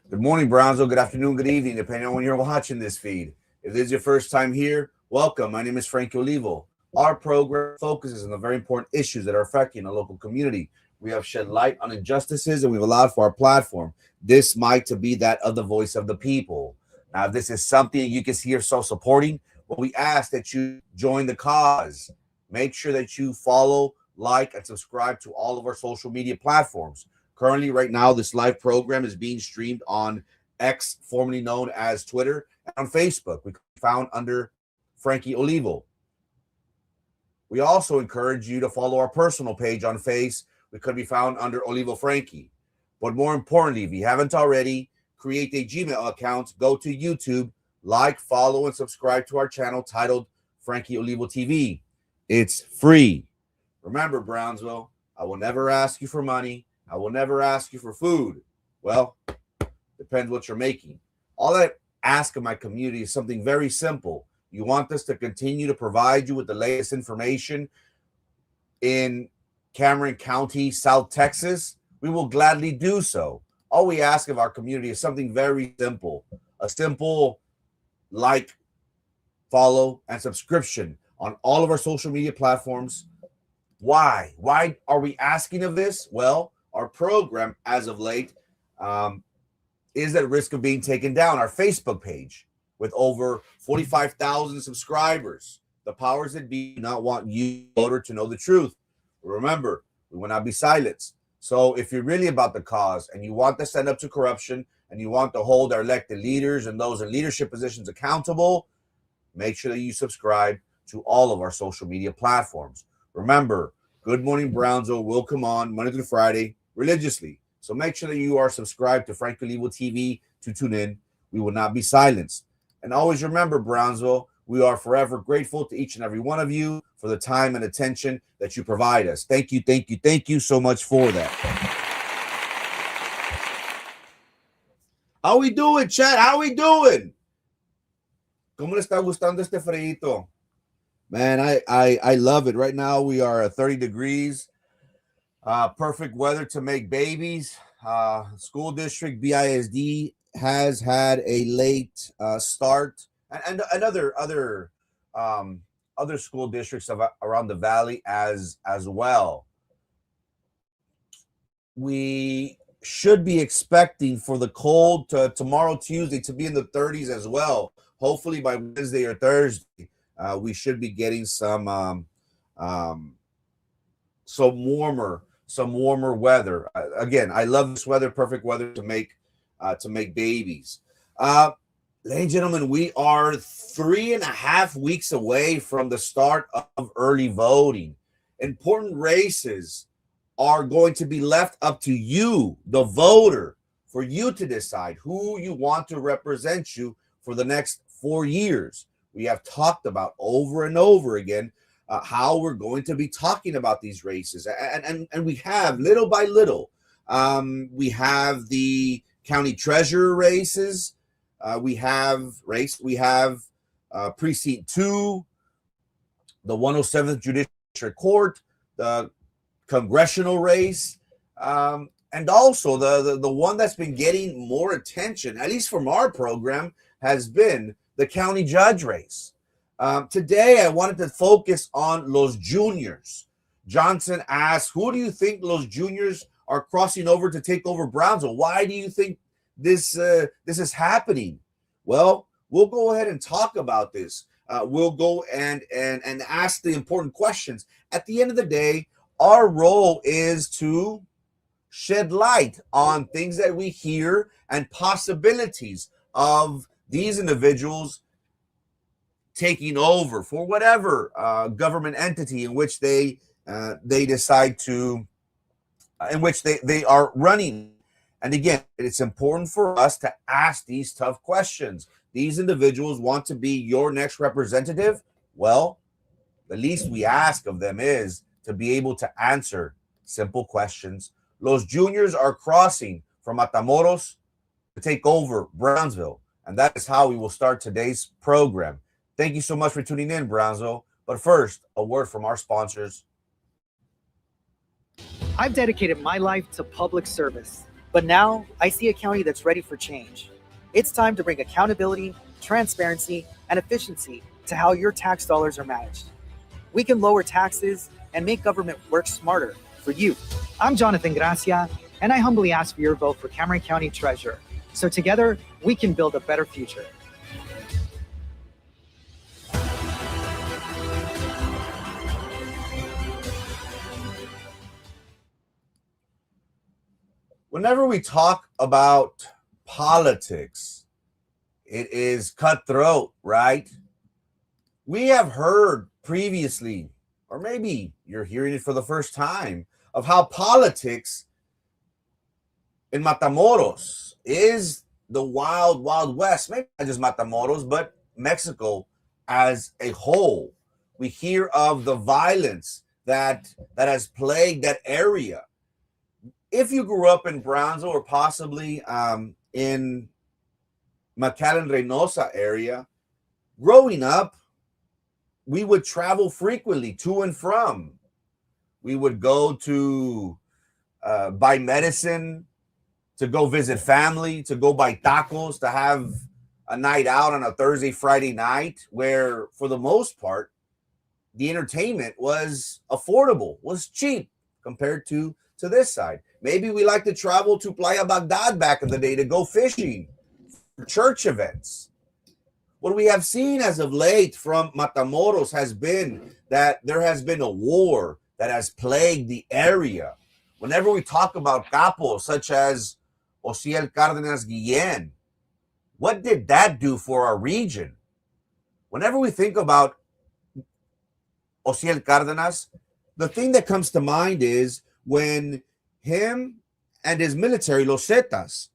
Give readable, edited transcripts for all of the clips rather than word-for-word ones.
Good morning, Brownsville. Good afternoon, good evening, depending on when you're watching this feed. If this is your first time here, welcome. My name is Frankie Olivo. Our program focuses on the very important issues that are affecting the local community. We have shed light on injustices and we've allowed for our platform, this mic, to be that of the voice of the people. Now, if this is something you can see yourself supporting, well, we ask that you join the cause. Make sure that you follow, like, and subscribe to all of our social media platforms. Currently, right now, this live program is being streamed on X, formerly known as Twitter, and on Facebook. We can be found under Frankie Olivo. We also encourage you to follow our personal page on Face. We could be found under Olivo Frankie. But more importantly, if you haven't already, create a Gmail account, go to YouTube, like, follow, and subscribe to our channel titled Frankie Olivo TV. It's free. Remember, Brownsville, I will never ask you for money. I will never ask you for food. Well, depends what you're making. All I ask of my community is something very simple. You want us to continue to provide you with the latest information in Cameron County, South Texas? We will gladly do so. All we ask of our community is something very simple. A simple like, follow, and subscription on all of our social media platforms. Why? Why are we asking of this? Well, our program, as of late, is at risk of being taken down. Our Facebook page, with over 45,000 subscribers. The powers that be do not want you, voter, to know the truth. Remember, we will not be silenced. So if you're really about the cause and you want to stand up to corruption and you want to hold our elected leaders and those in leadership positions accountable, make sure that you subscribe to all of our social media platforms. Remember, Good Morning Brownsville will come on Monday through Friday religiously. So make sure that you are subscribed to Frankie Olivo TV to tune in. We will not be silenced. And always remember, Brownsville, we are forever grateful to each and every one of you for the time and attention that you provide us. Thank you, thank you, thank you so much for that. How we doing, chat? How we doing? ¿Cómo le está gustando este freíto? Man, I love it. Right now we are at 30 degrees. Perfect weather to make babies. School district BISD has had a late start, and other school districts around the valley as well. We should be expecting for the cold tomorrow, Tuesday, to be in the 30s as well. Hopefully by Wednesday or Thursday, we should be getting some warmer weather. Again, I love this weather, perfect weather to make babies. Ladies and gentlemen, we are 3.5 weeks away from the start of early voting. Important races are going to be left up to you, the voter, for you to decide who you want to represent you for the next 4 years. We have talked about over and over again how we're going to be talking about these races, and we have little by little. We have the county treasurer races. We have precinct 2, the 107th Judicial Court, the congressional race, and also the one that's been getting more attention, at least from our program, has been the county judge race. Today, I wanted to focus on Los Juniors. Johnson asked, who do you think Los Juniors are crossing over to take over Brownsville? Why do you think this is happening? Well, we'll go ahead and talk about this. We'll go and ask the important questions. At the end of the day, our role is to shed light on things that we hear and possibilities of these individuals taking over for whatever government entity in which they decide to, in which they are running. And again, it's important for us to ask these tough questions. These individuals want to be your next representative. Well, the least we ask of them is to be able to answer simple questions. Los Juniors are crossing from Matamoros to take over Brownsville. And that is how we will start today's program. Thank you so much for tuning in, Brownsville. But first, a word from our sponsors. I've dedicated my life to public service, but now I see a county that's ready for change. It's time to bring accountability, transparency, and efficiency to how your tax dollars are managed. We can lower taxes and make government work smarter for you. I'm Jonathan Gracia, and I humbly ask for your vote for Cameron County Treasurer. So together, we can build a better future. Whenever we talk about politics, it is cutthroat, right? We have heard previously, or maybe you're hearing it for the first time, of how politics in Matamoros is the wild, wild west. Maybe not just Matamoros, but Mexico as a whole. We hear of the violence that has plagued that area. If you grew up in Brownsville or possibly in McAllen-Reynosa area, growing up, we would travel frequently to and from. We would go to buy medicine, to go visit family, to go buy tacos, to have a night out on a Thursday, Friday night, where for the most part, the entertainment was affordable, was cheap compared to this side. Maybe we like to travel to Playa Baghdad back in the day to go fishing for church events. What we have seen as of late from Matamoros has been that there has been a war that has plagued the area. Whenever we talk about capos such as Osiel Cárdenas Guillén, what did that do for our region? Whenever we think about Osiel Cárdenas, the thing that comes to mind is when him and his military, Los Zetas,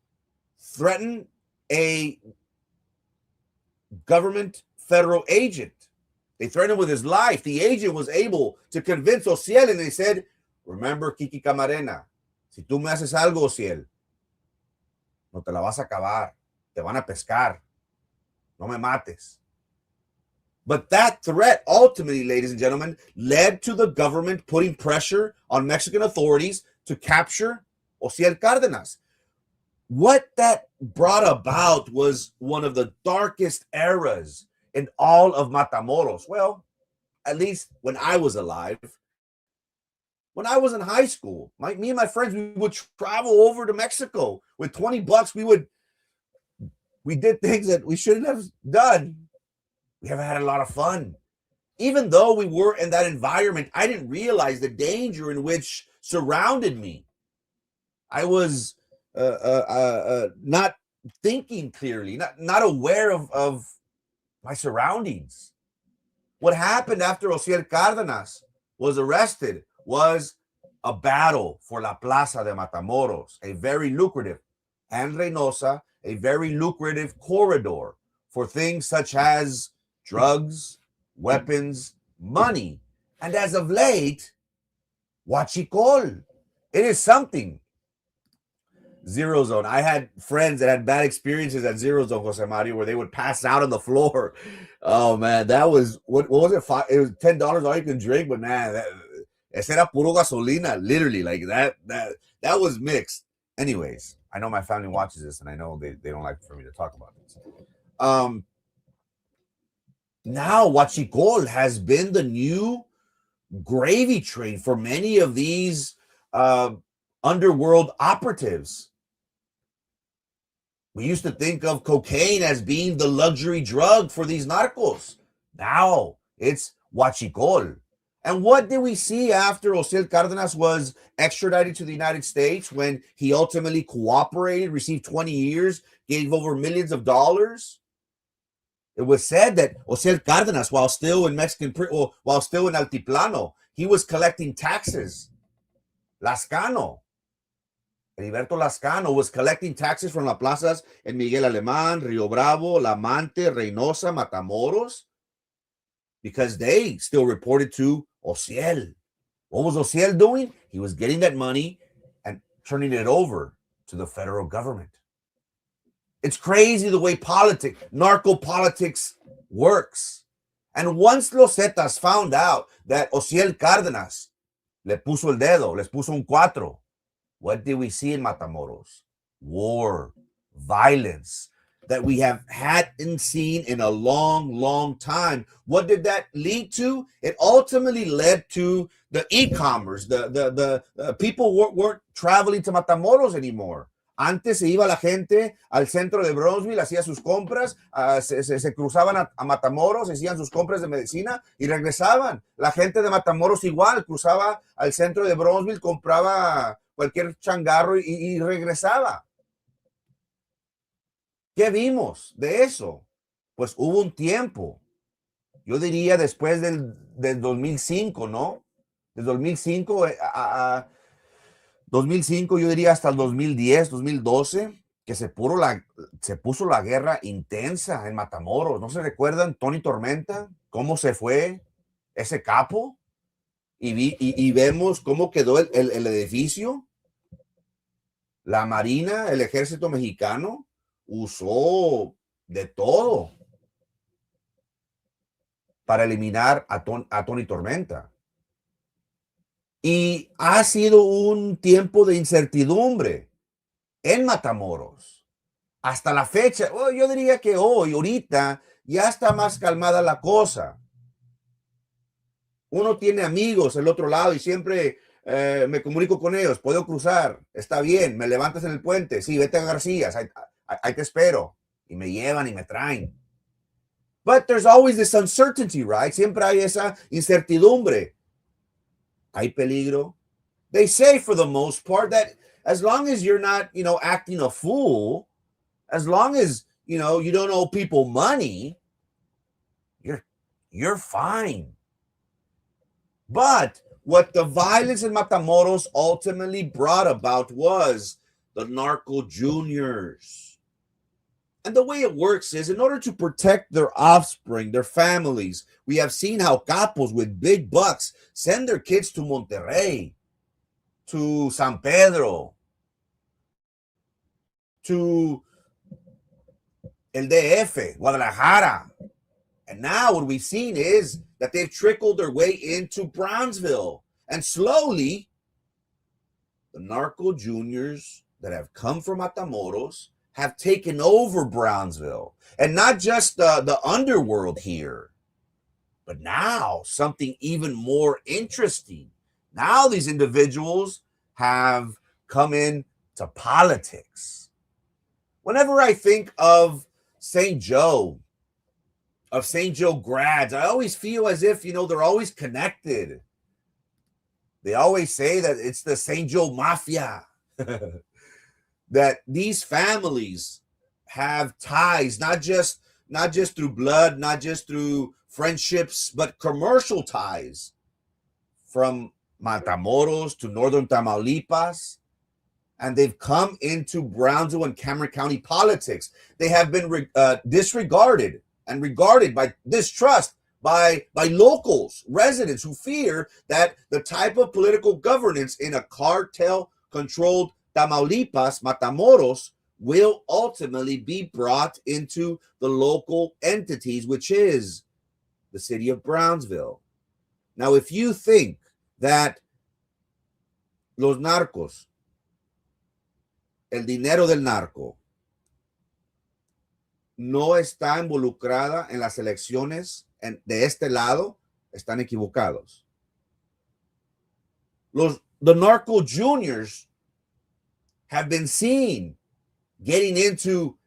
threatened a government federal agent. They threatened him with his life. The agent was able to convince Osiel, and they said, remember Kiki Camarena, si tú me haces algo, Osiel, no te la vas a acabar, te van a pescar, no me mates. But that threat ultimately, ladies and gentlemen, led to the government putting pressure on Mexican authorities to capture Osiel Cárdenas. What that brought about was one of the darkest eras in all of Matamoros. Well, at least when I was alive. When I was in high school, me and my friends, we would travel over to Mexico with $20. We did things that we shouldn't have done. We have had a lot of fun. Even though we were in that environment, I didn't realize the danger in which surrounded me. I was not thinking clearly, not aware of my surroundings. What happened after Osiel Cárdenas was arrested was a battle for La Plaza de Matamoros, a very lucrative, and Reynosa, a very lucrative corridor for things such as drugs, weapons, money, and as of late, huachicol. It is something. Zero Zone. I had friends that had bad experiences at Zero Zone, Jose Mario, where they would pass out on the floor. Oh man, that was what was it? It was $10 all you can drink, but man, ese era puro gasolina, literally. Like that was mixed. Anyways, I know my family watches this, and I know they don't like for me to talk about this. Now huachicol has been the new gravy train for many of these underworld operatives. We used to think of cocaine as being the luxury drug for these narcos. Now it's huachicol. And what did we see after Osiel Cárdenas was extradited to the United States when he ultimately cooperated, received 20 years, gave over millions of dollars? It was said that Osiel Cárdenas, while still in while still in Altiplano, he was collecting taxes. Lascano. Heriberto Lascano was collecting taxes from las plazas en Miguel Alemán, Rio Bravo, La Mante, Reynosa, Matamoros, because they still reported to Ociel. What was Ociel doing? He was getting that money and turning it over to the federal government. It's crazy the way narco politics works. And once Los Zetas found out that Ociel Cárdenas le puso el dedo, les puso un cuatro, what did we see in Matamoros? War, violence that we hadn't seen in a long, long time. What did that lead to? It ultimately led to the e-commerce. The people weren't traveling to Matamoros anymore. Antes se iba la gente al centro de Brownsville, hacía sus compras, se cruzaban a Matamoros, hacían sus compras de medicina y regresaban. La gente de Matamoros igual cruzaba al centro de Brownsville, compraba cualquier changarro y regresaba. ¿Qué vimos de eso? Pues hubo un tiempo, yo diría después del 2005, ¿no? Del 2005 a 2005, yo diría hasta el 2010, 2012, que se puso la guerra intensa en Matamoros. ¿No se recuerdan Tony Tormenta? ¿Cómo se fue ese capo? Y vemos cómo quedó el edificio. La Marina, el Ejército Mexicano, usó de todo para eliminar a Tony Tormenta. Y ha sido un tiempo de incertidumbre en Matamoros. Hasta la fecha, yo diría que ahorita, ya está más calmada la cosa. Uno tiene amigos del otro lado y siempre me comunico con ellos. Puedo cruzar, está bien, me levantas en el puente. Sí, vete a García, ahí te espero. Y me llevan y me traen. But there's always this uncertainty, right? Siempre hay esa incertidumbre. Hay peligro. They say for the most part that as long as you're not, acting a fool, as long as, you don't owe people money, you're fine. But what the violence in Matamoros ultimately brought about was the narco juniors. And the way it works is, in order to protect their offspring, their families, we have seen how capos with big bucks send their kids to Monterrey, to San Pedro, to El DF, Guadalajara. And now what we've seen is that they've trickled their way into Brownsville. And slowly, the narco juniors that have come from Matamoros have taken over Brownsville. And not just the underworld here, but now something even more interesting. Now these individuals have come into politics. Whenever I think of St. Joe grads, I always feel as if, they're always connected. They always say that it's the St. Joe Mafia. That these families have ties, not just through blood, not just through friendships, but commercial ties from Matamoros to northern Tamaulipas. And they've come into Brownsville and Cameron County politics. They have been disregarded and regarded by distrust by locals, residents who fear that the type of political governance in a cartel-controlled Tamaulipas, Matamoros, will ultimately be brought into the local entities, which is the city of Brownsville. Now, if you think that los narcos, el dinero del narco, no está involucrada en las elecciones de este lado, están equivocados. The narco juniors have been seen getting into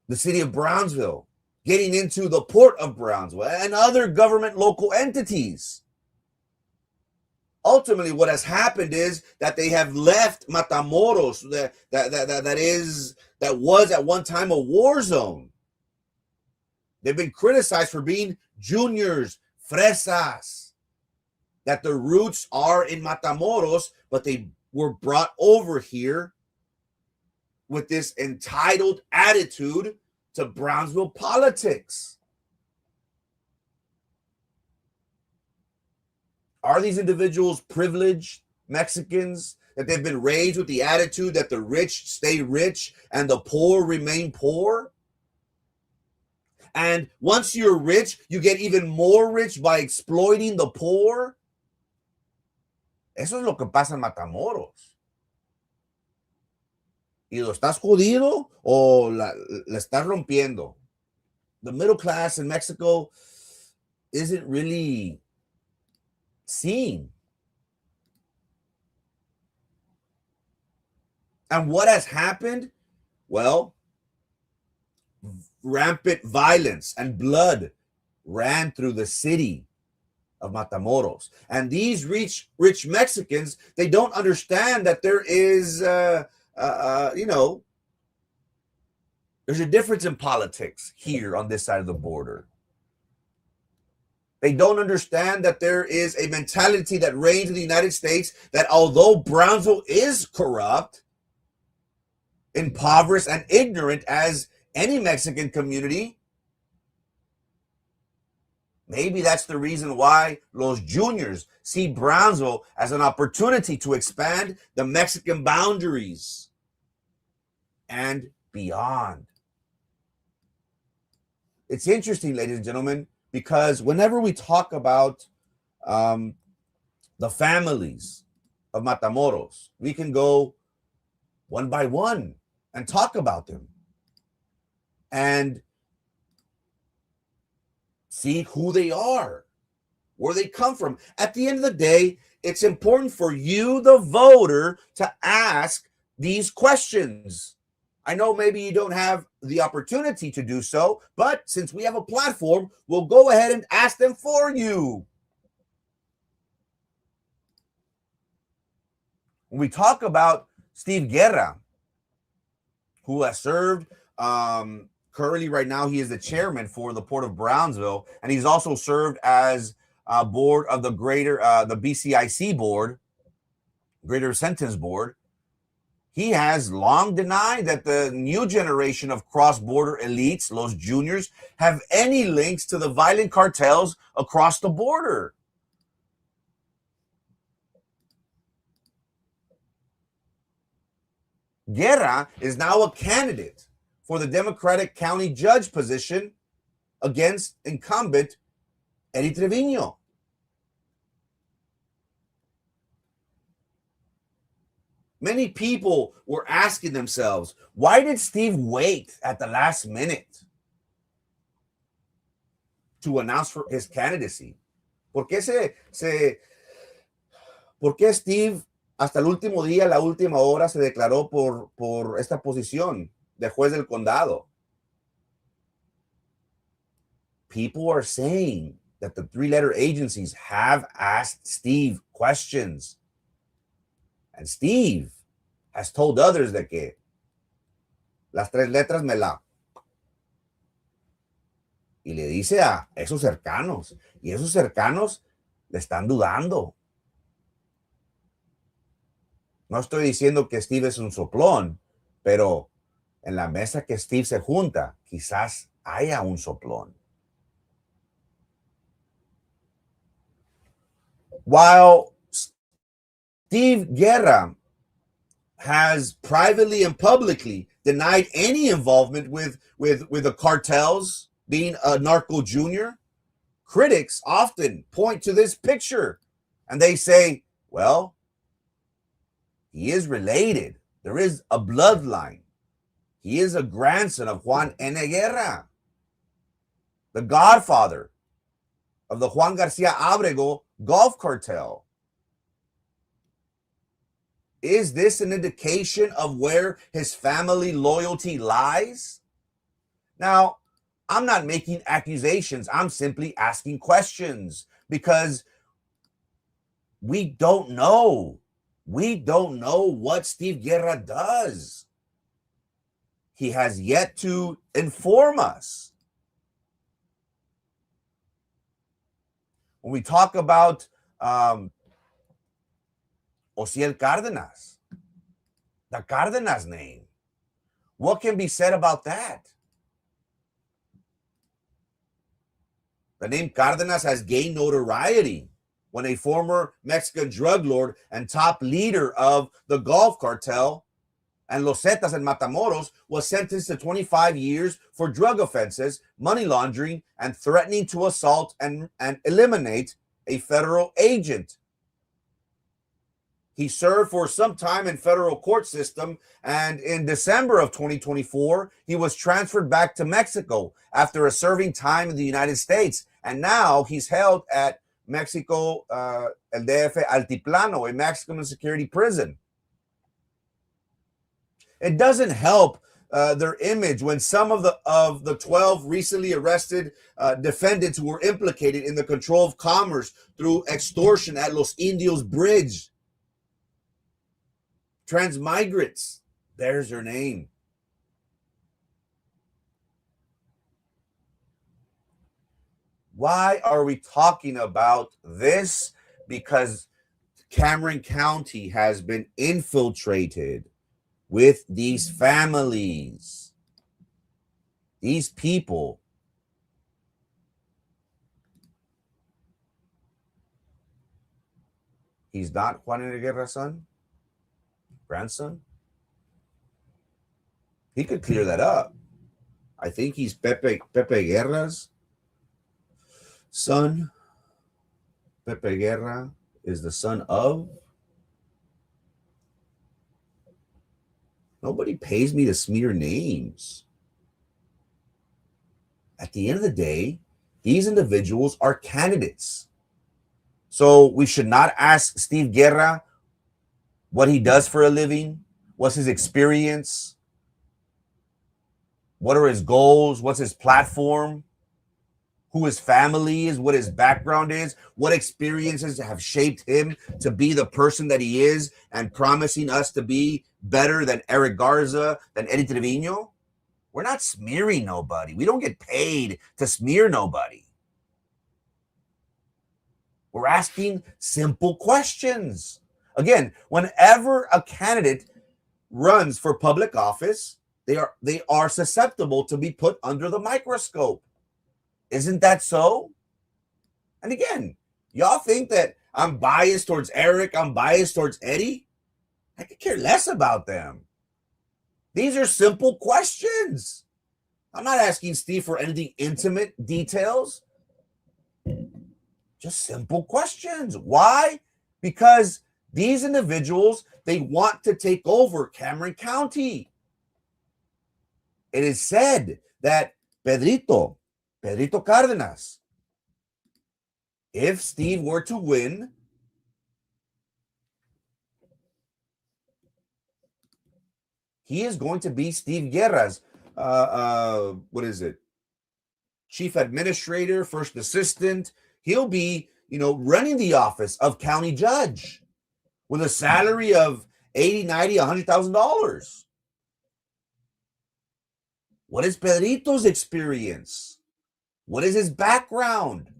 the city of Brownsville, getting into the Port of Brownsville and other government local entities. Ultimately, what has happened is that they have left Matamoros, that was at one time a war zone. They've been criticized for being juniors, fresas, that their roots are in Matamoros, but they were brought over here with this entitled attitude to Brownsville politics? Are these individuals privileged Mexicans, that they've been raised with the attitude that the rich stay rich and the poor remain poor? And once you're rich, you get even more rich by exploiting the poor? Eso es lo que pasa en Matamoros. ¿Y lo estás jodido o la estás rompiendo? The middle class in Mexico isn't really seen. And what has happened? Well, rampant violence and blood ran through the city of Matamoros. And these rich Mexicans, they don't understand that there is, there's a difference in politics here on this side of the border. They don't understand that there is a mentality that reigns in the United States that although Brownsville is corrupt, impoverished, and ignorant as any Mexican community, maybe that's the reason why Los Juniors see Brownsville as an opportunity to expand the Mexican boundaries and beyond. It's interesting, ladies and gentlemen, because whenever we talk about the families of Matamoros, we can go one by one and talk about them and see who they are, where they come from. At the end of the day, it's important for you, the voter, to ask these questions. I know maybe you don't have the opportunity to do so, but since we have a platform, we'll go ahead and ask them for you. When we talk about Steve Guerra, who has served, currently right now, he is the chairman for the Port of Brownsville, and he's also served as board of the the BCIC board, Greater Sentence Board. He has long denied that the new generation of cross-border elites, Los Juniors, have any links to the violent cartels across the border. Guerra is now a candidate for the Democratic county judge position against incumbent Eddie Trevino. Many people were asking themselves, why did Steve wait at the last minute to announce for his candidacy? ¿Por qué Steve hasta el último día, la última hora, se declaró por esta posición de juez del condado? People are saying that the three-letter agencies have asked Steve questions. And Steve has told others de que las tres letras me la... Y le dice a esos cercanos. Y esos cercanos le están dudando. No estoy diciendo que Steve es un soplón, pero en la mesa que Steve se junta, quizás haya un soplón. While Steve Guerra has privately and publicly denied any involvement with the cartels, being a narco junior, critics often point to this picture and they say, well, he is related. There is a bloodline. He is a grandson of Juan N. Guerra, the godfather of the Juan Garcia Abrego golf cartel. Is this an indication of where his family loyalty lies? Now, I'm not making accusations. I'm simply asking questions because we don't know. We don't know what Steve Guerra does. He has yet to inform us. When we talk about Osiel Cárdenas, the Cárdenas name, What can be said about that? The name Cardenas has gained notoriety when a former Mexican drug lord and top leader of the Gulf cartel and Los Zetas and Matamoros was sentenced to 25 years for drug offenses, money laundering, and threatening to assault and eliminate a federal agent. He served for some time in federal court system, and in December of 2024, he was transferred back to Mexico after a serving time in the United States. And now he's held at Mexico, El DF Altiplano, a maximum security prison. It doesn't help their image when some of the 12 recently arrested defendants who were implicated in the control of commerce through extortion at Los Indios Bridge, transmigrants, there's their name. Why are we talking about this? Because Cameron County has been infiltrated with these families, these people. He's not Juan Guerra's son, grandson. He could clear that up. I think he's Pepe Guerra's son. Pepe Guerra is the son of. Nobody pays me to smear names. At the end of the day, these individuals are candidates. So we should not ask Steve Guerra what he does for a living, what's his experience, what are his goals, what's his platform, who his family is, what his background is, what experiences have shaped him to be the person that he is and promising us to be better than Eric Garza, than Eddie Trevino. We're not smearing nobody. We don't get paid to smear nobody. We're asking simple questions. Again, whenever a candidate runs for public office, they are susceptible to be put under the microscope. Isn't that so? And again, y'all think that I'm biased towards Eric, I'm biased towards Eddie? I could care less about them. These are simple questions. I'm not asking Steve for anything intimate details. Just simple questions. Why? Because these individuals, they want to take over Cameron County. It is said that Pedrito Cardenas, if Steve were to win, he is going to be Steve Guerra's, chief administrator, first assistant. He'll be, running the office of county judge with a salary of $80,000, $90,000, $100,000. What is Pedrito's experience? What is his background?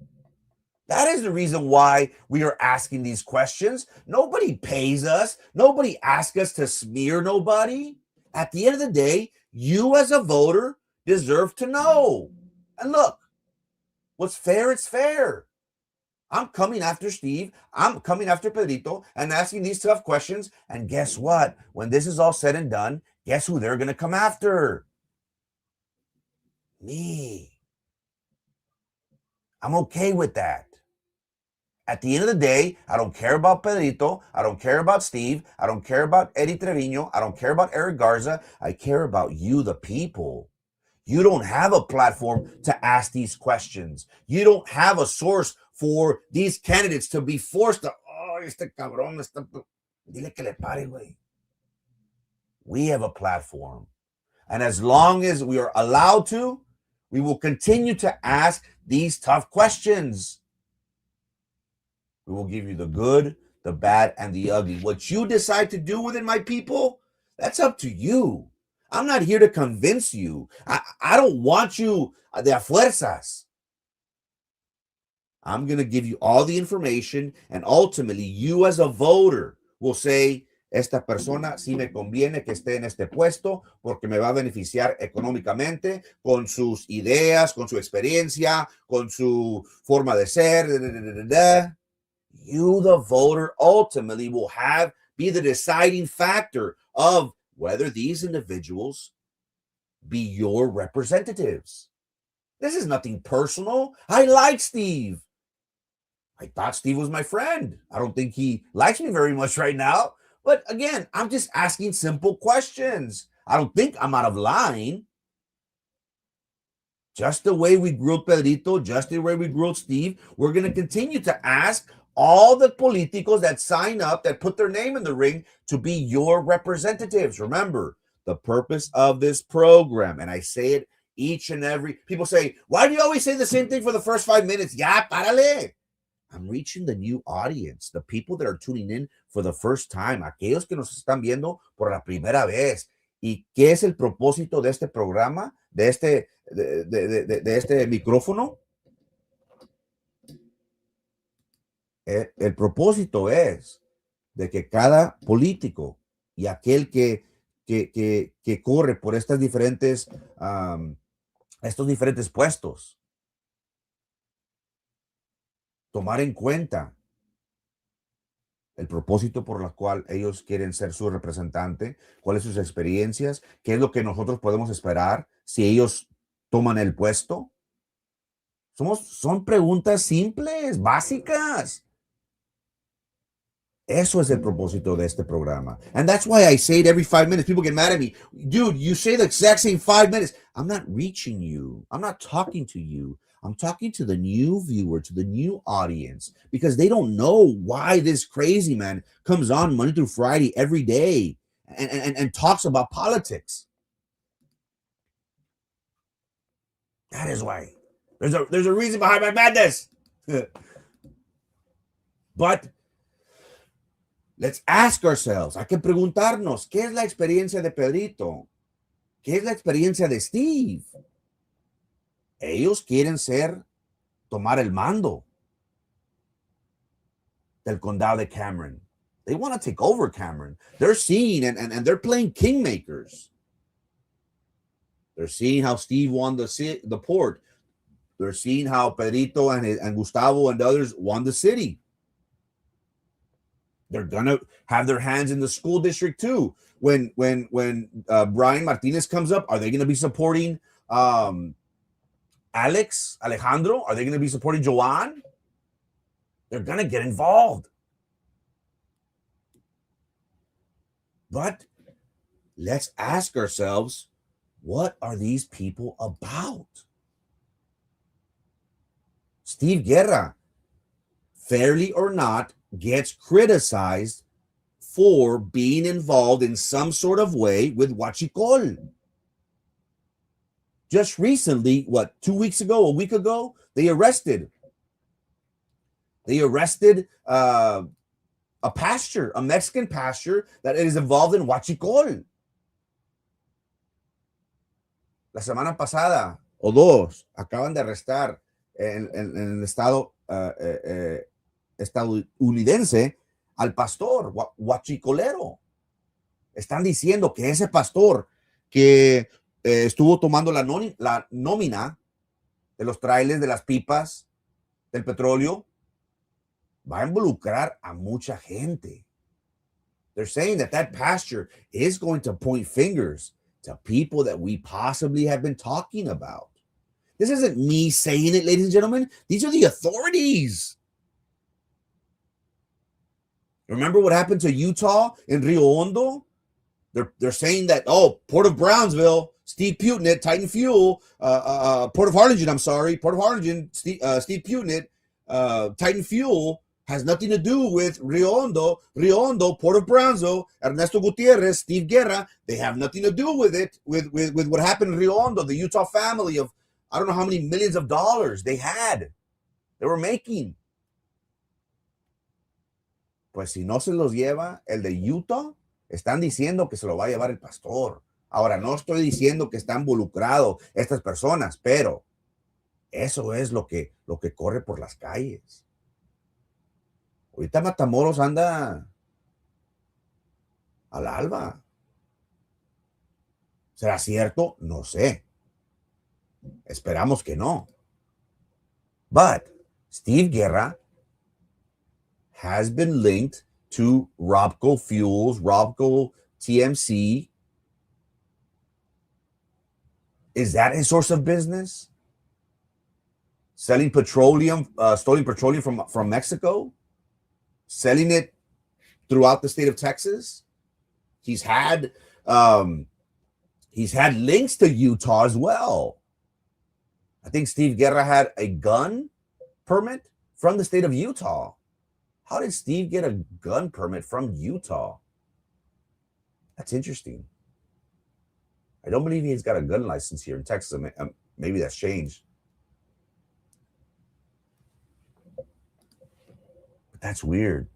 That is the reason why we are asking these questions. Nobody pays us. Nobody asks us to smear nobody. At the end of the day, you as a voter deserve to know. And look, what's fair, it's fair. I'm coming after Steve. I'm coming after Pedrito and asking these tough questions. And guess what? When this is all said and done, guess who they're going to come after? Me. I'm okay with that. At the end of the day, I don't care about Pedrito. I don't care about Steve. I don't care about Eddie Trevino. I don't care about Eric Garza. I care about you, the people. You don't have a platform to ask these questions. You don't have a source for these candidates to be forced to, este cabrón está, dile que le pare, güey. We have a platform. And as long as we are allowed to, we will continue to ask these tough questions. We will give you the good, the bad, and the ugly. What you decide to do with it, my people, that's up to you. I'm not here to convince you. I don't want you de a fuerzas. I'm going to give you all the information, and ultimately, you as a voter will say, esta persona sí me conviene que esté en este puesto porque me va a beneficiar económicamente con sus ideas, con su experiencia, con su forma de ser. You, the voter, ultimately will be the deciding factor of whether these individuals be your representatives. This is nothing personal. I like Steve. I thought Steve was my friend. I don't think he likes me very much right now. But again, I'm just asking simple questions. I don't think I'm out of line. Just the way we grilled Pedrito, just the way we grilled Steve, we're going to continue to ask all the politicos that sign up, that put their name in the ring to be your representatives. Remember, the purpose of this program, and I say it each and every, people say, why do you always say the same thing for the first 5 minutes? Ya, párale. I'm reaching the new audience, the people that are tuning in for the first time, aquellos que nos están viendo por la primera vez. ¿Y qué es el propósito de este programa, de este micrófono? El propósito es de que cada político y aquel que corre por estos diferentes puestos, tomar en cuenta el propósito por el cual ellos quieren ser su representante, cuáles son sus experiencias, qué es lo que nosotros podemos esperar si ellos toman el puesto. Son preguntas simples, básicas. Eso es el propósito de este programa. And that's why I say it every 5 minutes. People get mad at me. Dude, you say the exact same 5 minutes. I'm not reaching you. I'm not talking to you. I'm talking to the new viewer, to the new audience, because they don't know why this crazy man comes on Monday through Friday every day and talks about politics. That is why. There's a reason behind my madness. But let's ask ourselves, hay que preguntarnos, ¿qué es la experiencia de Pedrito? ¿Qué es la experiencia de Steve? Ellos quieren tomar el mando del condado de Cameron. They want to take over Cameron. They're seeing and they're playing kingmakers. They're seeing how Steve won the port. They're seeing how Pedrito and Gustavo and the others won the city. They're gonna have their hands in the school district too. When Brian Martinez comes up, are they gonna be supporting Alejandro? Are they gonna be supporting Joanne? They're gonna get involved. But let's ask ourselves, what are these people about? Steve Guerra, fairly or not, gets criticized for being involved in some sort of way with Huachicol. Just recently, 2 weeks ago, a week ago, they arrested a pastor, a Mexican pastor that is involved in Huachicol. La semana pasada, o dos, acaban de arrestar en el estado estadounidense al pastor huachicolero. Están diciendo que ese pastor que estuvo tomando la nómina de los trailers, de las pipas, del petróleo, va a involucrar a mucha gente. They're saying that pastor is going to point fingers to people that we possibly have been talking about. This isn't me saying it, ladies and gentlemen. These are the authorities. Remember what happened to Utah in Rio Hondo? They're saying that, Port of Brownsville, Steve Putinit, Titan Fuel, Port of Harlingen, Steve Putinit, Titan Fuel has nothing to do with Rio Hondo, Port of Brownsville, Ernesto Gutierrez, Steve Guerra. They have nothing to do with it, with what happened in Rio Hondo, the Utah family of, I don't know how many millions of dollars they were making. Pues si no se los lleva el de Utah, están diciendo que se lo va a llevar el pastor. Ahora, no estoy diciendo que están involucrados estas personas, pero eso es lo que corre por las calles. Ahorita Matamoros anda al alba. ¿Será cierto? No sé. Esperamos que no. But Steve Guerra has been linked to Robco Fuels, Robco TMC. Is that a source of business? Selling petroleum, stolen petroleum from Mexico, selling it throughout the state of Texas. He's had links to Utah as well. I think Steve Guerra had a gun permit from the state of Utah. How did Steve get a gun permit from Utah? That's interesting. I don't believe he's got a gun license here in Texas. Maybe that's changed. But that's weird.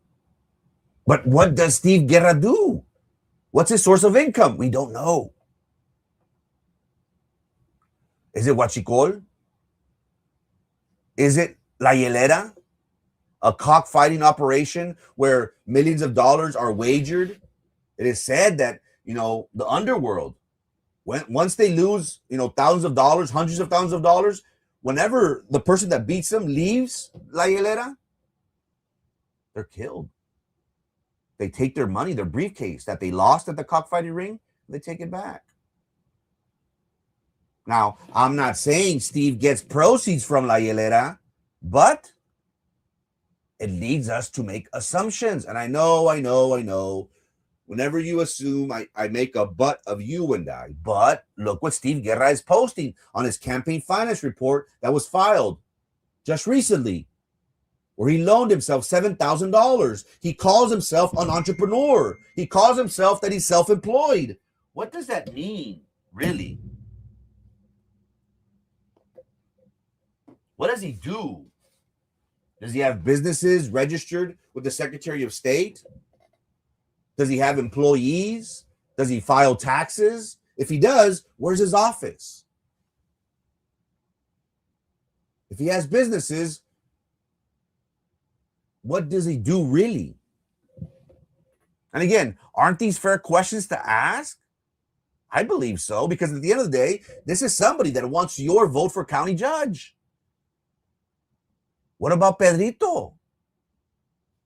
But what does Steve Guerra do? What's his source of income? We don't know. Is it Huachicol? Is it La Hielera? A cockfighting operation where millions of dollars are wagered? It is said that, the underworld, once they lose, thousands of dollars, hundreds of thousands of dollars, whenever the person that beats them leaves La Hielera, they're killed. They take their money, their briefcase that they lost at the cockfighting ring, they take it back. Now, I'm not saying Steve gets proceeds from La Hielera, but it leads us to make assumptions. And I know. Whenever you assume, I make a butt of you and I. But look what Steve Guerra is posting on his campaign finance report that was filed just recently, where he loaned himself $7,000. He calls himself an entrepreneur. He calls himself that he's self-employed. What does that mean, really? What does he do? Does he have businesses registered with the Secretary of State? Does he have employees? Does he file taxes? If he does, where's his office? If he has businesses, what does he do really? And again, aren't these fair questions to ask? I believe so, because at the end of the day, this is somebody that wants your vote for county judge. What about Pedrito?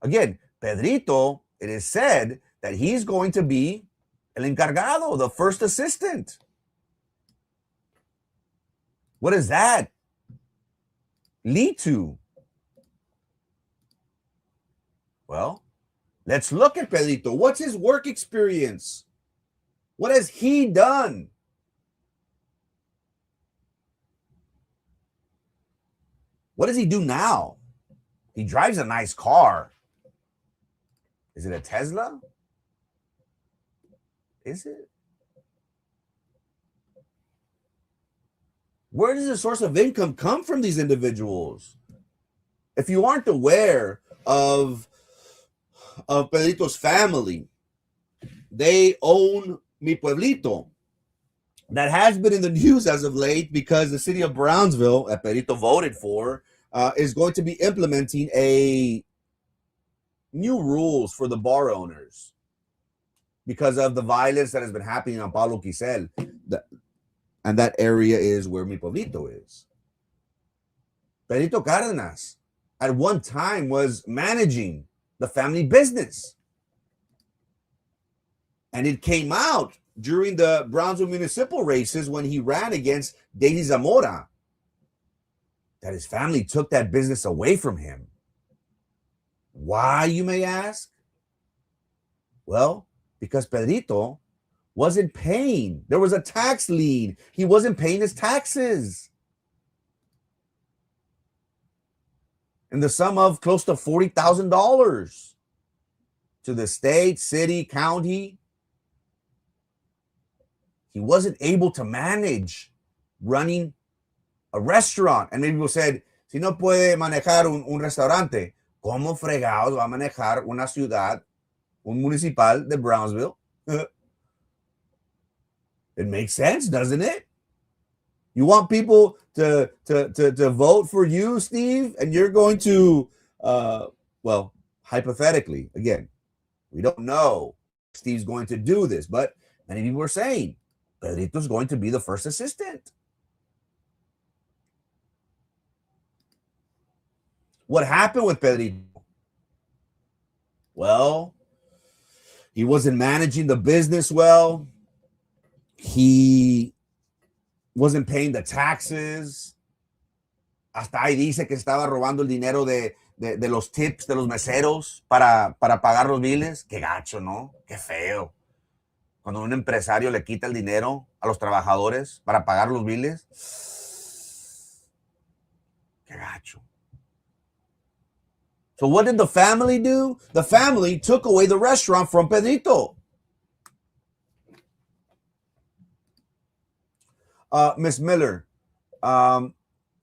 Again, Pedrito, it is said that he's going to be el encargado, the first assistant. What does that lead to? Well, let's look at Pedrito. What's his work experience? What has he done? What does he do now? He drives a nice car. Is it a Tesla? Is it? Where does the source of income come from these individuals? If you aren't aware of Pedrito's family, they own Mi Pueblito. That has been in the news as of late because the city of Brownsville, that Pedrito voted for, is going to be implementing new rules for the bar owners because of the violence that has been happening on Pablo Quisel. And that area is where Mi Pueblito is. Pedrito Cárdenas at one time was managing the family business. And it came out during the Brownsville municipal races when he ran against Daisy Zamora that his family took that business away from him. Why, you may ask? Well, because Pedrito wasn't paying. There was a tax lien. He wasn't paying his taxes in the sum of close to $40,000 to the state, city, county. He wasn't able to manage running a restaurant. And maybe people said, si no puede manejar un restaurante, ¿cómo fregados va a manejar una ciudad, un municipal de Brownsville? It makes sense, doesn't it? You want people to vote for you, Steve, and you're going to, well, hypothetically, again, we don't know Steve's going to do this, but many people were saying Pedrito's going to be the first assistant. What happened with Pedrito? Well, he wasn't managing the business well. He wasn't paying the taxes. Hasta ahí dice que estaba robando el dinero de los tips de los meseros para pagar los biles. Qué gacho, ¿no? Qué feo. Cuando un empresario le quita el dinero a los trabajadores para pagar los biles. Qué gacho. So what did the family do? The family took away the restaurant from Pedrito. Miss Miller,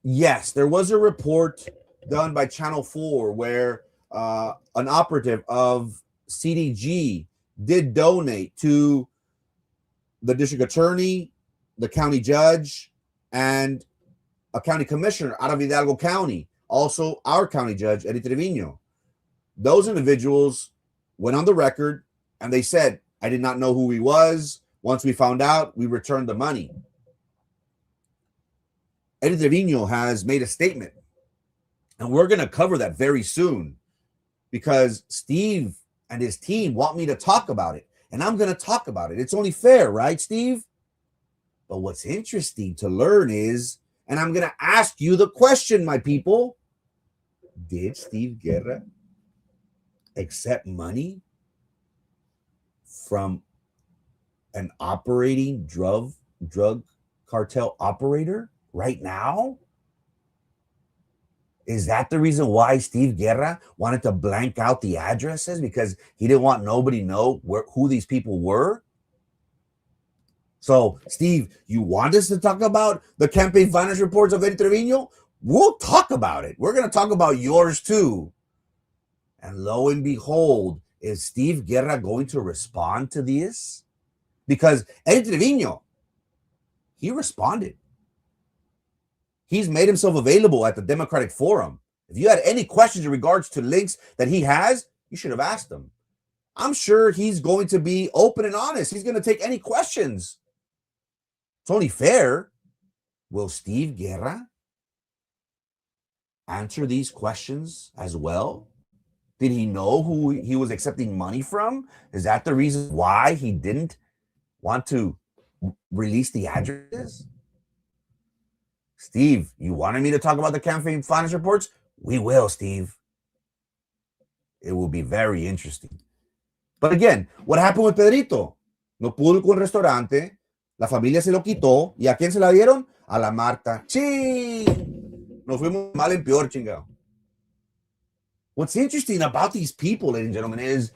yes, there was a report done by Channel 4 where an operative of CDG did donate to the district attorney, the county judge, and a county commissioner out of Hidalgo County. Also, our county judge, Eddie Trevino. Those individuals went on the record and they said, I did not know who he was. Once we found out, we returned the money. Eddie Trevino has made a statement, and we're going to cover that very soon because Steve and his team want me to talk about it, and I'm going to talk about it. It's only fair, right, Steve? But what's interesting to learn is, and I'm going to ask you the question, my people, did Steve Guerra accept money from an operating drug cartel operator right now? Is that the reason why Steve Guerra wanted to blank out the addresses? Because he didn't want nobody to know who these people were? So, Steve, you want us to talk about the campaign finance reports of Eddie Trevino? We'll talk about it. We're going to talk about yours too. And lo and behold, is Steve Guerra going to respond to this? Because Eddie Trevino, he responded. He's made himself available at the Democratic Forum. If you had any questions in regards to links that he has, you should have asked him. I'm sure he's going to be open and honest. He's going to take any questions. It's only fair. Will Steve Guerra answer these questions as well? Did he know who he was accepting money from? Is that the reason why he didn't want to release the addresses? Steve, you wanted me to talk about the campaign finance reports? We will, Steve. It will be very interesting. But again, what happened with Pedrito? No pudo ir con el restaurante, la familia se lo quitó, ¿y a quién se la dieron? A la Marta. ¡Sí! Nos fuimos mal en peor, chingado. What's interesting about these people, ladies and gentlemen, is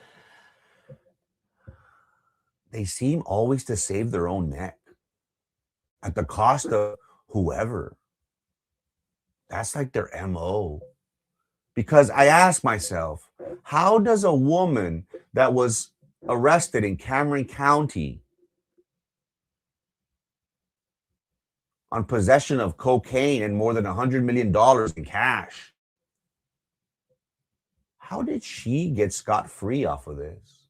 they seem always to save their own neck at the cost of whoever. That's like their MO. Because I ask myself, how does a woman that was arrested in Cameron County on possession of cocaine and more than $100 million in cash, how did she get scot-free off of this?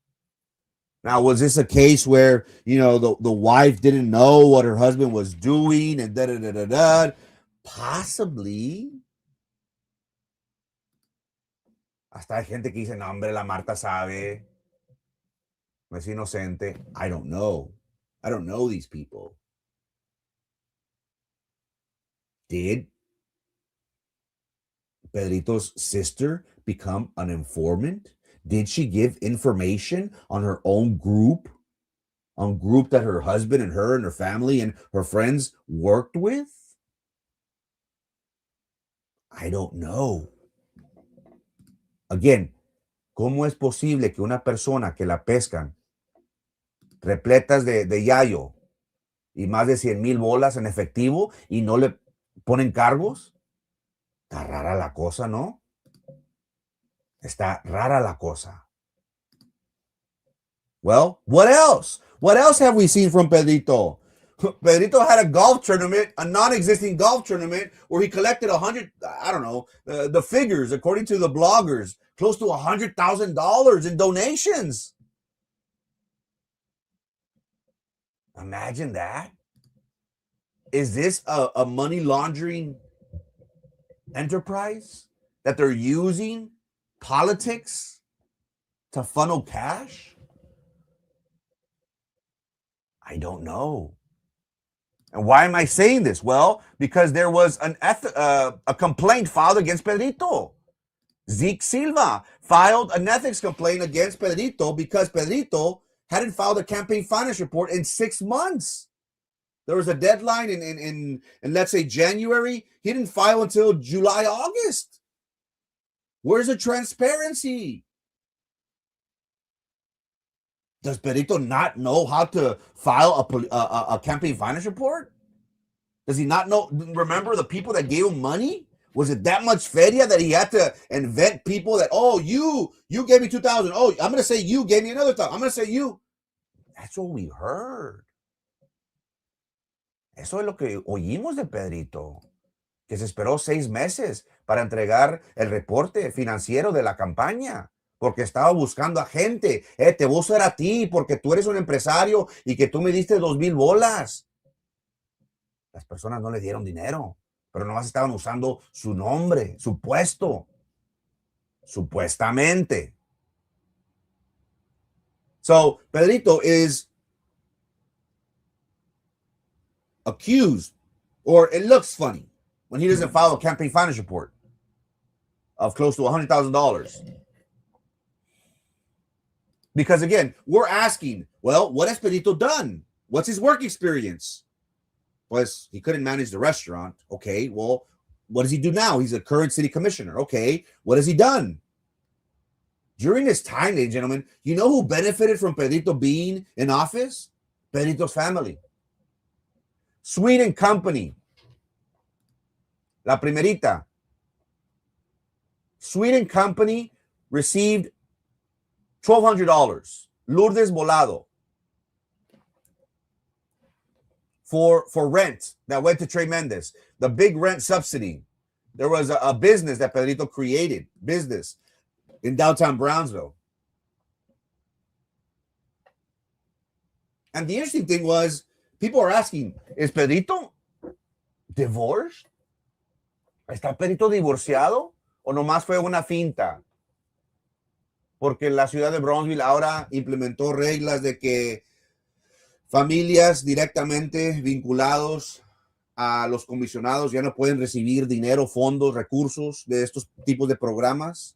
Now, was this a case where, you know, the wife didn't know what her husband was doing and da-da-da-da-da? Possibly. Hasta hay gente que dice, no, hombre, la Marta sabe. No es inocente. I don't know. I don't know these people. Did Pedrito's sister become an informant? Did she give information on her own group? On group that her husband and her and her family and her friends worked with? I don't know. Again, ¿cómo es posible que una persona que la pescan repletas de yayo y más de 100,000 bolas en efectivo y no le ponen cargos? Está rara la cosa, ¿no? Está rara la cosa. Well, what else? What else have we seen from Pedrito? Pedrito had a golf tournament, a non-existing golf tournament, where he collected the figures, according to the bloggers, close to $100,000 in donations. Imagine that. Is this a money laundering enterprise that they're using politics to funnel cash? I don't know. And why am I saying this? Well, because there was a complaint filed against Pedrito. Zeke Silva filed an ethics complaint against Pedrito because Pedrito hadn't filed a campaign finance report in 6 months. There was a deadline in let's say January. He didn't file until July, August. Where's the transparency? Does Pedrito not know how to file a campaign finance report? Does he not know? Remember the people that gave him money? Was it that much feria that he had to invent people that, oh, you gave me 2,000. Oh, I'm going to say you gave me another 1,000. I'm going to say you. That's what we heard. Eso es lo que oímos de Pedrito, que se esperó 6 meses para entregar el reporte financiero de la campaña, porque estaba buscando a gente. Te voy a usar a ti porque tú eres un empresario y que tú me diste 2,000 bolas. Las personas no le dieron dinero, pero nomás estaban usando su nombre, su puesto, supuestamente. So, Pedrito is accused, or it looks funny when he doesn't file a campaign finance report of close to $100,000. Because again, we're asking, well, what has Pedrito done? What's his work experience? Pues he couldn't manage the restaurant. Okay, well, what does he do now? He's a current city commissioner. Okay, what has he done? During his time, ladies and gentlemen, you know who benefited from Pedrito being in office? Pedrito's family. Sweet & Company. La primerita. Sweet & Company received $1,200. Lourdes Volado. For rent that went to Trey Mendez. The big rent subsidy. There was a business that Pedrito created. Business in downtown Brownsville. And the interesting thing was, people are asking, is Pedrito divorced? ¿Está Pedrito divorciado? ¿O nomás fue una finta? Porque la ciudad de Brownsville ahora implementó reglas de que familias directamente vinculados a los comisionados ya no pueden recibir dinero, fondos, recursos de estos tipos de programas.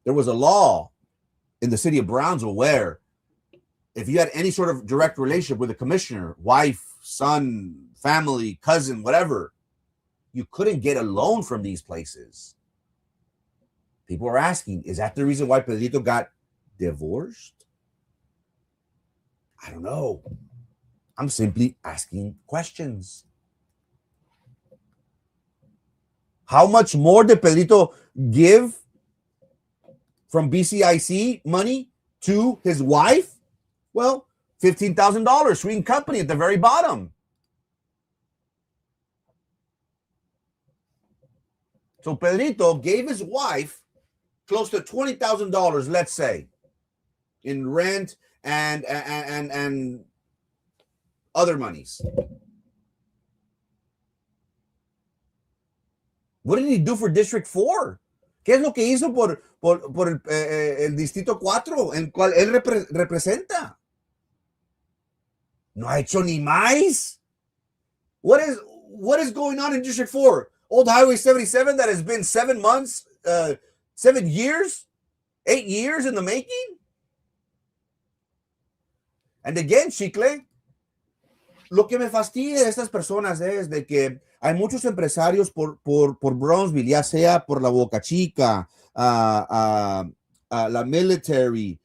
There was a law in the city of Brownsville where if you had any sort of direct relationship with a commissioner, wife, son, family, cousin, whatever, you couldn't get a loan from these places. People are asking, is that the reason why Pedrito got divorced? I don't know. I'm simply asking questions. How much more did Pedrito give from BCIC money to his wife? Well, $15,000, Sweet & Company at the very bottom. So Pedrito gave his wife close to $20,000, let's say, in rent and other monies. What did he do for District 4? ¿Qué es lo que hizo por el Distrito 4, en cual él representa? No ha hecho ni más. What is going on in District 4? Old Highway 77 that has been 7 months, 7 years, 8 years in the making? And again, Chicle, lo que me fastidia de estas personas es de que hay muchos empresarios por Brownsville, ya sea por la Boca Chica, la Military,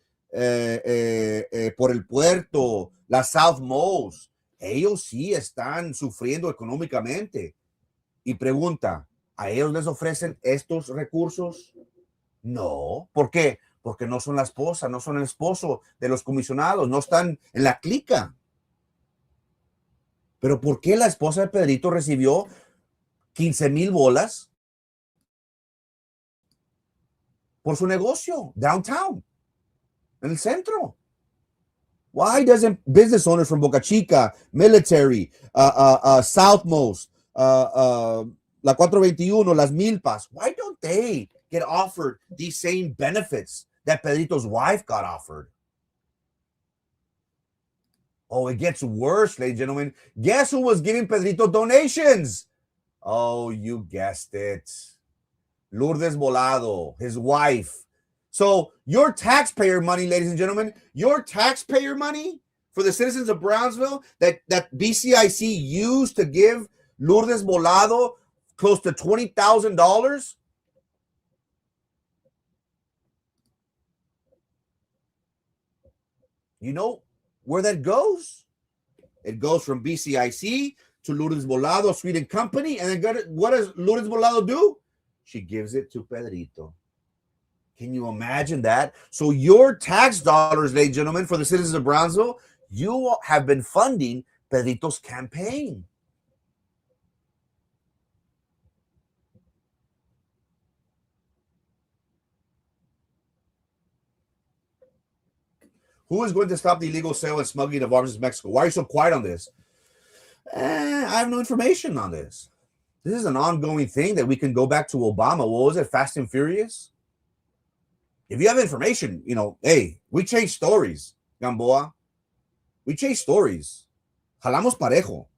por el puerto, la South Most. Ellos sí están sufriendo económicamente. Y pregunta, ¿a ellos les ofrecen estos recursos? No. ¿Por qué? Porque no son la esposa, no son el esposo de los comisionados, no están en la clica. Pero ¿por qué la esposa de Pedrito recibió 15,000 bolas por su negocio downtown, en el centro? Why doesn't business owners from Boca Chica, military, Southmost, La 421, Las Milpas, why don't they get offered these same benefits that Pedrito's wife got offered? Oh, it gets worse, ladies and gentlemen. Guess who was giving Pedrito donations? Oh, you guessed it. Lourdes Volado, his wife. So your taxpayer money, ladies and gentlemen, your taxpayer money for the citizens of Brownsville that BCIC used to give Lourdes Volado close to $20,000. You know where that goes? It goes from BCIC to Lourdes Volado, Sweden Company. And then what does Lourdes Volado do? She gives it to Pedrito. Can you imagine that? So your tax dollars, ladies and gentlemen, for the citizens of Brownsville, you have been funding Pedrito's campaign. Who is going to stop the illegal sale and smuggling of arms in Mexico? Why are you so quiet on this? I have no information on this. This is an ongoing thing that we can go back to Obama. What was it? Fast and Furious? If you have information, hey, we chase stories, Gamboa. We chase stories. Jalamos parejo.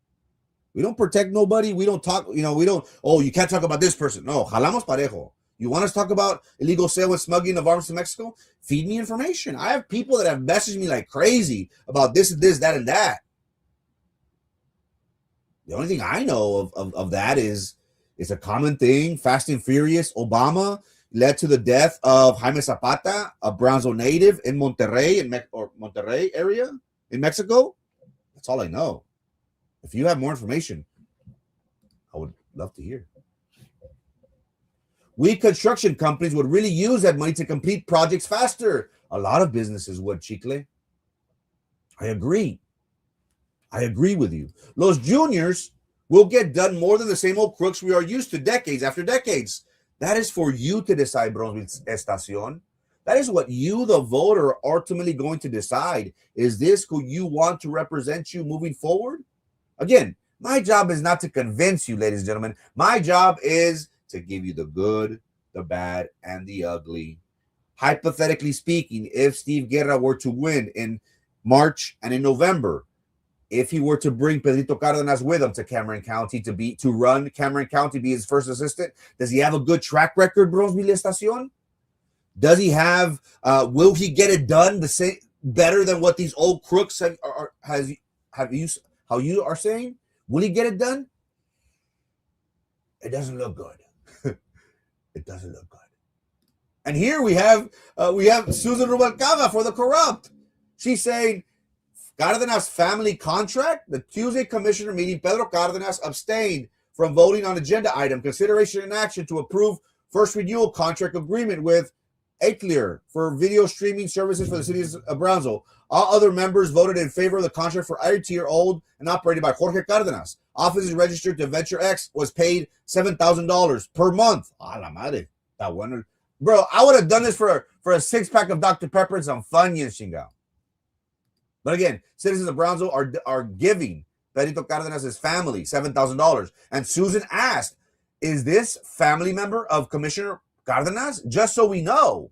We don't protect nobody. We don't talk, we don't, oh, you can't talk about this person. No, jalamos parejo. You want us to talk about illegal sale and smuggling of arms to Mexico? Feed me information. I have people that have messaged me like crazy about this and this, that, and that. The only thing I know of that is it's a common thing. Fast and Furious, Obama led to the death of Jaime Zapata, a Brownsville native in Monterrey, Monterrey area in Mexico. That's all I know. If you have more information, I would love to hear. We construction companies would really use that money to complete projects faster. A lot of businesses would, Chicle. I agree. I agree with you. Los Juniors will get done more than the same old crooks we are used to decades after decades. That is for you to decide, Brownsville Estación. That is what you, the voter, are ultimately going to decide. Is this who you want to represent you moving forward? Again, my job is not to convince you, ladies and gentlemen. My job is to give you the good, the bad, and the ugly. Hypothetically speaking, if Steve Guerra were to win in March and in November, if he were to bring Pedrito Cárdenas with him to Cameron County to run Cameron County, be his first assistant, does he have a good track record, Brownsville Estación? Does he have? Will he get it done the same better than what these old crooks how you are saying? Will he get it done? It doesn't look good. It doesn't look good. And here we have Susan Rubalcaba for the corrupt. She's saying Cárdenas family contract. The Tuesday commissioner meeting, Pedro Cárdenas abstained from voting on agenda item consideration and action to approve first renewal contract agreement with Atelier for video streaming services for the city of Brownsville. All other members voted in favor of the contract for Atelier, owned and operated by Jorge Cárdenas. Office is registered to Venture X, was paid $7,000 per month. Ah, la madre. That one, bro. I would have done this for a 6-pack of Dr. Pepper and some Funyuns, chingao. But again, citizens of Brownsville are giving Pedrito Cárdenas' family $7,000. And Susan asked, is this family member of Commissioner Cárdenas? Just so we know.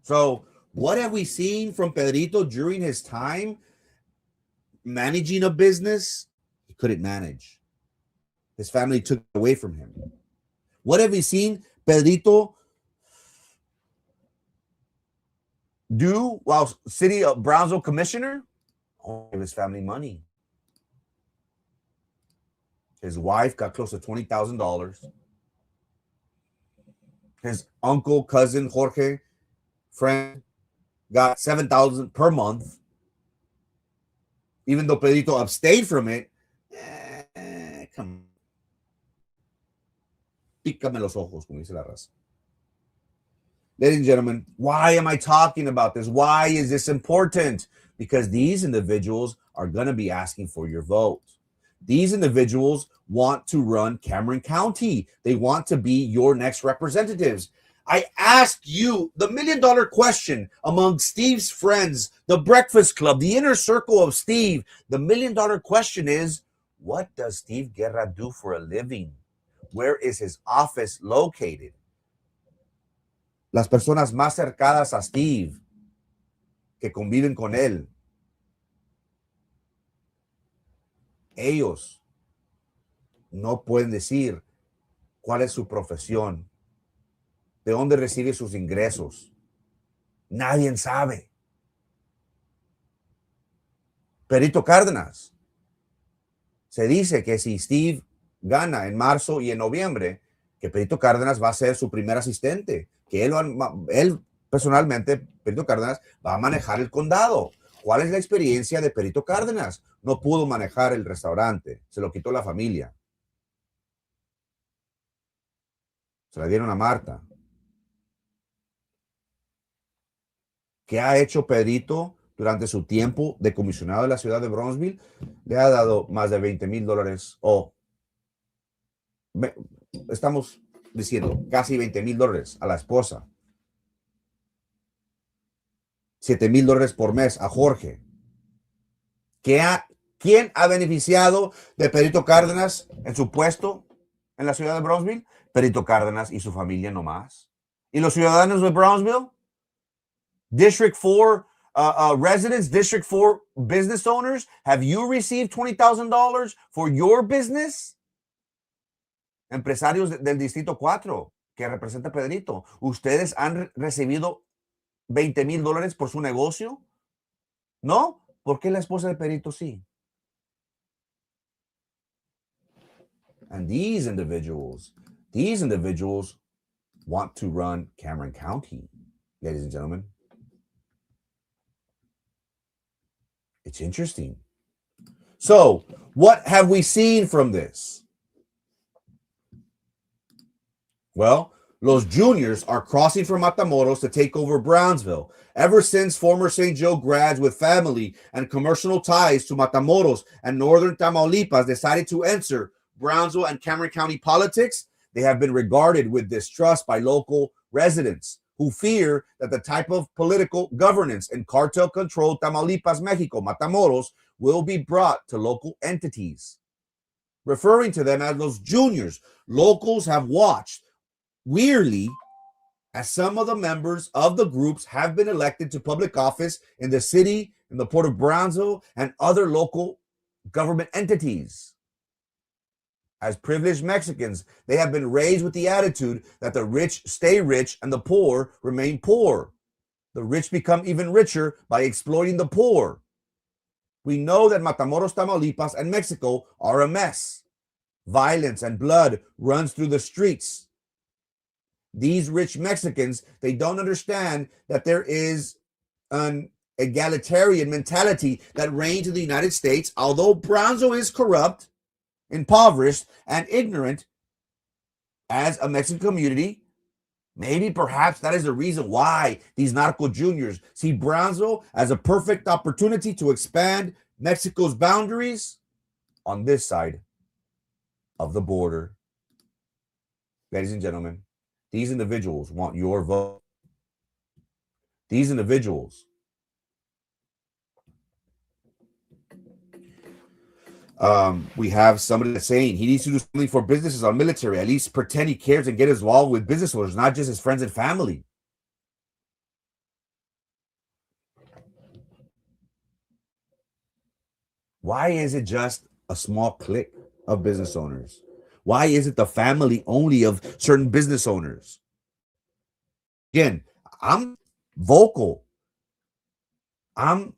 So what have we seen from Pedrito during his time managing a business? He couldn't manage. His family took it away from him. What have we seen Pedrito do while city of Brownsville commissioner? Give his family money. His wife got close to $20,000. His uncle, cousin, Jorge, friend, got $7,000 per month. Even though Pedrito abstained from it, come on. Pícame los ojos, como dice la raza. Ladies and gentlemen, why am I talking about this? Why is this important? Because these individuals are going to be asking for your vote. These individuals want to run Cameron County. They want to be your next representatives. I ask you the $1 million question among Steve's friends, the Breakfast Club, the inner circle of Steve. The $1 million question is, what does Steve Guerra do for a living? Where is his office located? Las personas más cercanas a Steve que conviven con él, ellos no pueden decir cuál es su profesión, de dónde recibe sus ingresos. Nadie sabe. Perito Cárdenas, se dice que si Steve gana en marzo y en noviembre, que Perito Cárdenas va a ser su primer asistente, que él personalmente, Perito Cárdenas, va a manejar el condado. ¿Cuál es la experiencia de Perito Cárdenas? No pudo manejar el restaurante, se lo quitó la familia. Se la dieron a Marta. ¿Qué ha hecho Pedrito durante su tiempo de comisionado de la ciudad de Brownsville? Le ha dado más de $20,000 estamos diciendo casi $20,000 a la esposa. $7,000 por mes a Jorge. ¿Quién ha beneficiado de Perito Cárdenas en su puesto en la ciudad de Brownsville? Perito Cárdenas y su familia nomás. ¿Y los ciudadanos de Brownsville? District 4 residents, District 4 business owners, have you received $20,000 for your business? Empresarios del Distrito 4 que representa Pedrito, ¿ustedes han recibido $20,000 por su negocio? ¿No? ¿Por qué la esposa de Pedrito sí? And these individuals want to run Cameron County, ladies and gentlemen. It's interesting. So, what have we seen from this? Well, los juniors are crossing from Matamoros to take over Brownsville. Ever since former St. Joe grads with family and commercial ties to Matamoros and northern Tamaulipas decided to enter Brownsville and Cameron County politics, they have been regarded with distrust by local residents who fear that the type of political governance in cartel-controlled Tamaulipas, Mexico, Matamoros, will be brought to local entities. Referring to them as los juniors, locals have watched wearily as some of the members of the groups have been elected to public office in the city, in the Port of Brownsville, and other local government entities. As privileged Mexicans, they have been raised with the attitude that the rich stay rich and the poor remain poor. The rich become even richer by exploiting the poor. We know that Matamoros, Tamaulipas, and Mexico are a mess. Violence and blood runs through the streets. These rich Mexicans, they don't understand that there is an egalitarian mentality that reigns in the United States. Although Brownsville is corrupt, impoverished, and ignorant as a Mexican community, maybe perhaps that is the reason why these narco juniors see Brownsville as a perfect opportunity to expand Mexico's boundaries on this side of the border. Ladies and gentlemen, these individuals want your vote. These individuals we have somebody that's saying he needs to do something for businesses or military, at least pretend he cares and get involved with business owners, not just his friends and family. Why is it just a small clique of business owners? Why is it the family only of certain business owners? Again, I'm vocal. I'm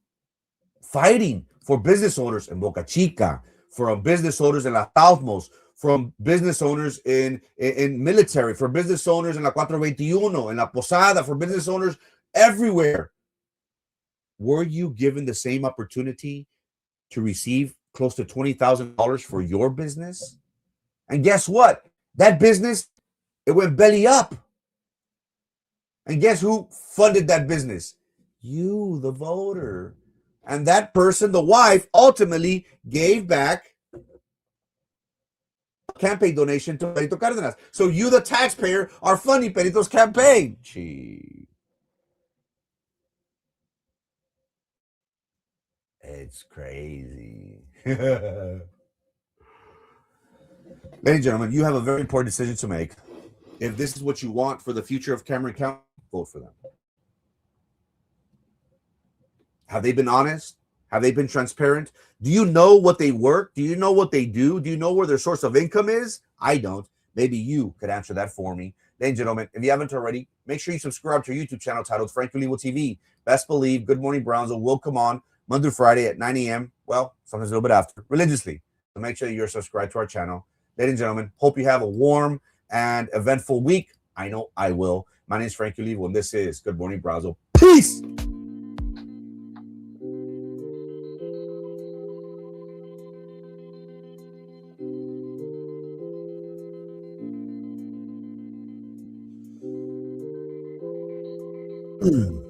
fighting for business owners in Boca Chica, for business owners in Las Palmas, from business owners in military, for business owners in La 421, in La Posada, for business owners everywhere. Were you given the same opportunity to receive close to $20,000 for your business? And guess what? That business, it went belly up. And guess who funded that business? You, the voter. And that person, the wife, ultimately gave back campaign donation to Perito Cárdenas. So you, the taxpayer, are funding Perito's campaign. Gee. It's crazy. Ladies and gentlemen, you have a very important decision to make. If this is what you want for the future of Cameron County, vote for them. Have they been honest? Have they been transparent? Do you know what they work? Do you know what they do? Do you know where their source of income is? I don't. Maybe you could answer that for me. Ladies and gentlemen, if you haven't already, make sure you subscribe to our YouTube channel titled Frankie Olivo TV. Best believe Good Morning Brownsville will come on Monday through Friday at 9 a.m. Well, sometimes a little bit after, religiously. So make sure you're subscribed to our channel. Ladies and gentlemen, hope you have a warm and eventful week. I know I will. My name is Frankie Olivo, and this is Good Morning Brownsville. Peace! Mm.